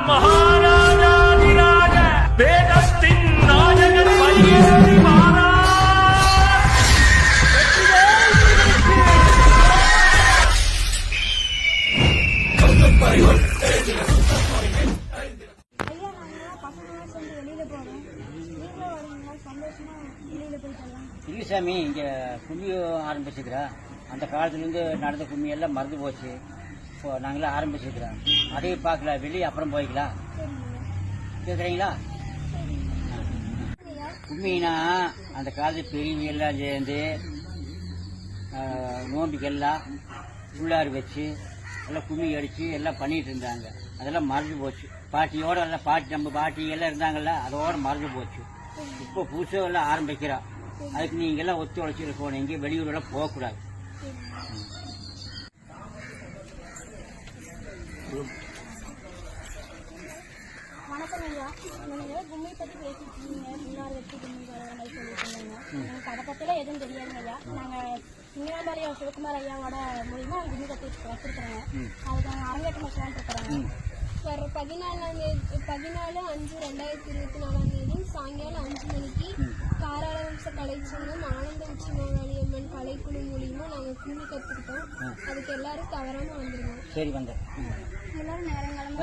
மகாராஜாதிராஜ வேதத்தின் நாயகன் வையேறி வாரா. இல்லை சாமி, இங்கே கும்மி ஆரம்பிச்சுக்கிறோம். அந்த காலத்துலேருந்து நடந்த கும்மி எல்லாம் மறந்து போச்சு. இப்போ நாங்களாம் ஆரம்பிச்சுக்கிறோம். அதையும் பார்க்கலாம், வெளியே அப்புறம் போய்க்கலாம். கேட்குறீங்களா? கும்மினா அந்த காலத்து பெரியவங்க எல்லாம் சேர்ந்து நோம்பிக்கெல்லாம் உள்ளாறு வச்சு எல்லாம் கும்மி அடித்து எல்லாம் பண்ணிட்டு இருந்தாங்க. அதெல்லாம் மறந்து போச்சு. பாட்டியோட எல்லாம் நம்ம பாட்டி எல்லாம் இருந்தாங்கல்ல, அதோட மறந்து போச்சு. இப்போ புதுசாக எல்லாம் ஆரம்பிக்கிறோம். அதுக்கு நீங்க எல்லாம் ஒத்துழைச்சு போகணும். எங்கேயும் வெளியூரெல்லாம் போகக்கூடாது. வணக்கம் ஐயா. நீங்க கும்மி பத்தி பேசிட்டீங்க, முன்னாள் வச்சு கும்மி மாதிரி சொல்லிட்டு எனக்கு அதை பத்திலாம் எதுவும் தெரியாதுங்க ஐயா. நாங்க சிங்கராம்பாளையம் சிவகுமார் ஐயாவோட மூலியமா கும்மி பத்தி வச்சிருக்கிறோங்க. அதுக்கு நாங்கள் அரங்கேற்றம் வைக்கலான்னு இருக்கிறோங்க. வர 14/5/2024 சாயங்காலம் 5 மணிக்கு காராளவம்ச கலைச்சங்கம் ஆனந்த உச்சி மாகாளியம்மன் கலைக்குழு மூலியமா நாங்க கும்மி கத்துக்கிட்டோம். அதுக்கு எல்லாரும் தவறாம வந்துருவோம். சரி, வந்து எல்லாரும் நேரங்காலமா